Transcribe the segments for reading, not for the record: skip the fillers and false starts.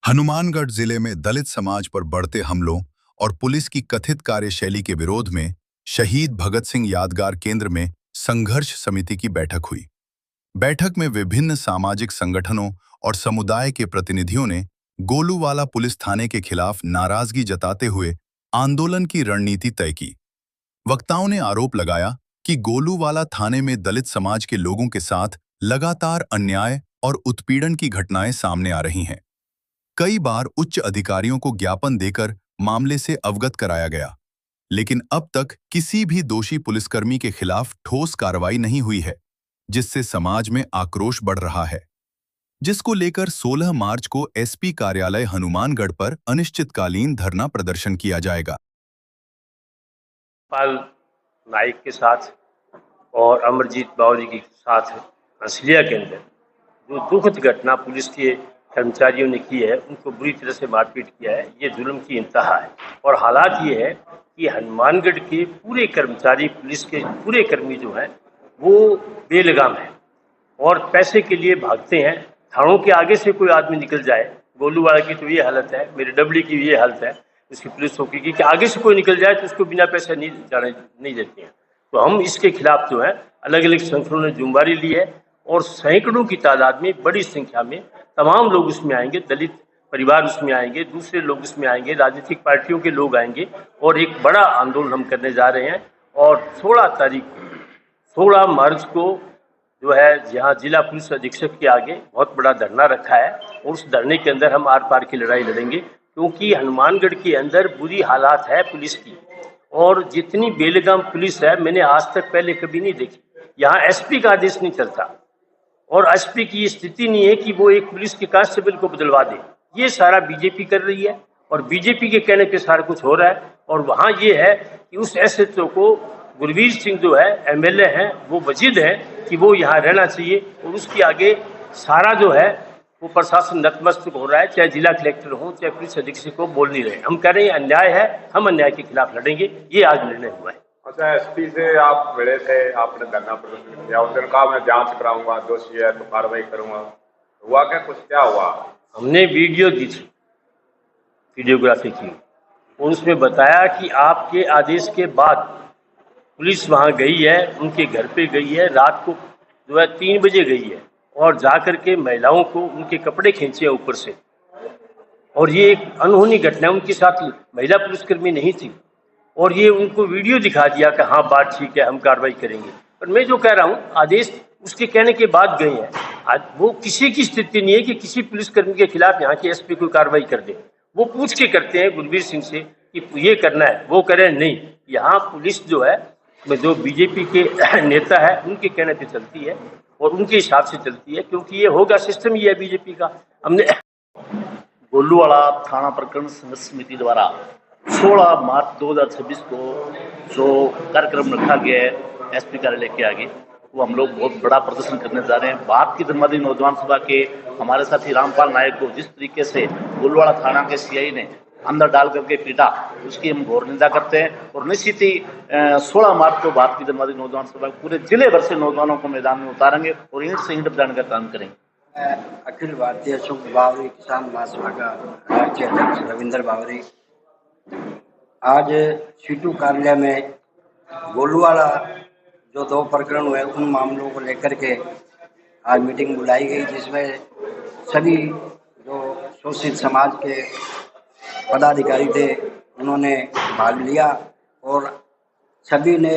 हनुमानगढ़ जिले में दलित समाज पर बढ़ते हमलों और पुलिस की कथित कार्यशैली के विरोध में शहीद भगत सिंह यादगार केंद्र में संघर्ष समिति की बैठक हुई। बैठक में विभिन्न सामाजिक संगठनों और समुदाय के प्रतिनिधियों ने गोलूवाला पुलिस थाने के खिलाफ नाराजगी जताते हुए आंदोलन की रणनीति तय की। वक्ताओं ने आरोप लगाया कि गोलूवाला थाने में दलित समाज के लोगों के साथ लगातार अन्याय और उत्पीड़न की घटनाएं सामने आ रही हैं। कई बार उच्च अधिकारियों को ज्ञापन देकर मामले से अवगत कराया गया, लेकिन अब तक किसी भी दोषी पुलिसकर्मी के खिलाफ ठोस कार्रवाई नहीं हुई है, जिससे समाज में आक्रोश बढ़ रहा है, जिसको लेकर 16 मार्च को एसपी कार्यालय हनुमानगढ़ पर अनिश्चितकालीन धरना प्रदर्शन किया जाएगा। पाल नाइक के साथ और अमरजीत बावरी के साथ हंसलिया के अंदर जो दुखद घटना पुलिस के कर्मचारियों ने की है, उनको बुरी तरह से मारपीट किया है, ये जुल्म की इंतहा है। और हालात ये है कि हनुमानगढ़ के पूरे कर्मचारी, पुलिस के पूरे कर्मी जो हैं वो बेलगाम हैं और पैसे के लिए भागते हैं। थानों के आगे से कोई आदमी निकल जाए, गोलूवाला की तो ये हालत है, मेरे डबली की ये हालत है, उसकी पुलिस चौकी की, कि आगे से कोई निकल जाए तो उसको बिना पैसे नहीं देते हैं। तो हम इसके खिलाफ जो है अलग अलग संगठनों ने जिम्मेदारी ली है और सैकड़ों की तादाद में, बड़ी संख्या में तमाम लोग उसमें आएंगे, दलित परिवार उसमें आएंगे, दूसरे लोग उसमें आएंगे, राजनीतिक पार्टियों के लोग आएंगे और एक बड़ा आंदोलन हम करने जा रहे हैं। और 16 मार्च को जो है जहाँ जिला पुलिस अधीक्षक के आगे बहुत बड़ा धरना रखा है और उस धरने के अंदर हम आर पार की लड़ाई लड़ेंगे, क्योंकि हनुमानगढ़ के अंदर बुरी हालात है पुलिस की और जितनी बेलगाम पुलिस है मैंने आज तक पहले कभी नहीं देखी। यहाँ एसपी का आदेश नहीं चलता और एसपी की स्थिति नहीं है कि वो एक पुलिस के कांस्टेबल को बदलवा दे। ये सारा बीजेपी कर रही है और बीजेपी के कहने पे सारा कुछ हो रहा है। और वहाँ ये है कि उस एसएचओ को गुरवीर सिंह जो है एमएलए हैं, वो वजीद है कि वो यहाँ रहना चाहिए और उसके आगे सारा जो है वो प्रशासन नतमस्तक हो रहा है, चाहे जिला कलेक्टर हो चाहे पुलिस अधीक्षक हो, बोल नहीं रहे। हम कह रहे हैं अन्याय है, हम अन्याय के खिलाफ लड़ेंगे, ये आज निर्णय हुआ है। अच्छा, एसपी से आप मिले थे, आपने धरना प्रदर्शन किया, उस दिन कहा मैं जांच कराऊंगा, दोषी है तो कार्रवाई करूंगा, हुआ क्या? कुछ क्या हुआ? हमने वीडियो दी थी, वीडियोग्राफी की और उसमें बताया कि आपके आदेश के बाद पुलिस वहां गई है, उनके घर पे गई है, रात को जो है 3 बजे गई है और जाकर के महिलाओं को उनके कपड़े खींचे ऊपर से। और ये एक अनहोनी घटना, उनके साथ महिला पुलिसकर्मी नहीं थी और ये उनको वीडियो दिखा दिया कि हाँ बात ठीक है, हम कार्रवाई करेंगे। पर मैं जो कह रहा हूँ, आदेश उसके कहने के बाद गए हैं। आज वो किसी की स्थिति नहीं है कि किसी पुलिसकर्मी के खिलाफ यहाँ के एसपी कोई कार्रवाई कर दे। वो पूछ के करते हैं गुरवीर सिंह से कि ये करना है, वो करें नहीं। यहाँ पुलिस जो है, जो बीजेपी के नेता है उनके कहने पे चलती है और उनके हिसाब से चलती है, क्योंकि ये होगा सिस्टम ही है बीजेपी का। हमने गोलूवाला थाना प्रकरण संघर्ष समिति द्वारा 16 मार्च 2026 को जो कार्यक्रम रखा गया है एसपी कार्यालय के आगे, वो हम लोग बहुत बड़ा प्रदर्शन करने जा रहे हैं। भारतीय जनवादी नौजवान सभा के हमारे साथी रामपाल नायक को जिस तरीके से गोलूवाला थाना के सीआई ने अंदर डाल करके पीटा, उसकी हम घोर निंदा करते हैं और निश्चित ही 16 मार्च को भारतीय जनवादी नौजवान सभा पूरे जिले भर से नौजवानों को मैदान में उतारेंगे और ईंट से ईंट बजाने का काम करेंगे। अखिल भारतीय शुभ बावरी किसान महासभा का राज्य अध्यक्ष रविंद्र बावरी आज सीटू कार्यालय में गोलूवाला जो 2 प्रकरण हुए उन मामलों को लेकर के आज मीटिंग बुलाई गई, जिसमें सभी जो शोषित समाज के पदाधिकारी थे उन्होंने भाग लिया और सभी ने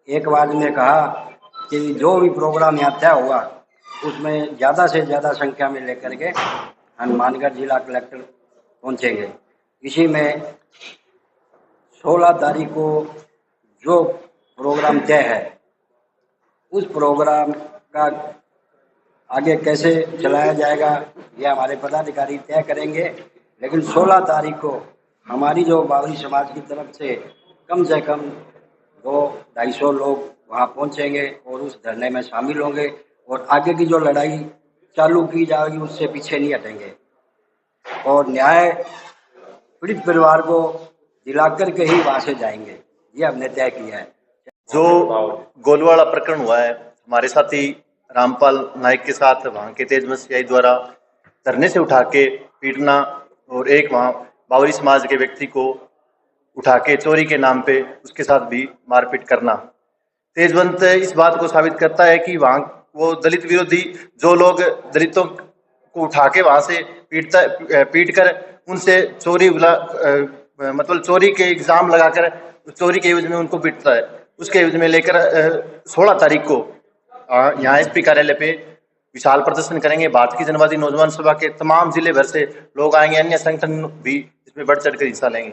एक आवाज में कहा कि जो भी प्रोग्राम यहाँ तय हुआ उसमें ज़्यादा से ज़्यादा संख्या में लेकर के हनुमानगढ़ जिला कलेक्टर पहुँचेंगे। इसी में 16 तारीख को जो प्रोग्राम तय है उस प्रोग्राम का आगे कैसे चलाया जाएगा यह हमारे पदाधिकारी तय करेंगे, लेकिन 16 तारीख को हमारी जो बावरी समाज की तरफ से कम 200-250 लोग वहाँ पहुँचेंगे और उस धरने में शामिल होंगे और आगे की जो लड़ाई चालू की जाएगी उससे पीछे नहीं हटेंगे और न्याय पीड़ित परिवार को दिलाकर के ही वहाँ से जाएंगे, ये हमने तय किया है। जो गोलूवाला प्रकरण हुआ है, हमारे साथी रामपाल नायक के साथ वहाँ के तेजमल सीआई द्वारा धरने से उठा के पीटना और एक वहाँ बावरी समाज के व्यक्ति को उठा के चोरी के नाम पे उसके साथ भी मारपीट करना। तेजवंत इस बात को साबित करता है कि वहाँ वो दलित विरोधी जो लोग दलितों को उठा के वहाँ से पीट कर उनसे चोरी मतलब चोरी के इल्जाम लगाकर चोरी के एवज में उनको पीटता है, उसके एवज में लेकर 16 तारीख को यहाँ एसपी कार्यालय पे विशाल प्रदर्शन करेंगे। भारत की जनवादी नौजवान सभा के तमाम जिले भर से लोग आएंगे, अन्य संगठन भी इसमें बढ़ चढ़ कर हिस्सा लेंगे।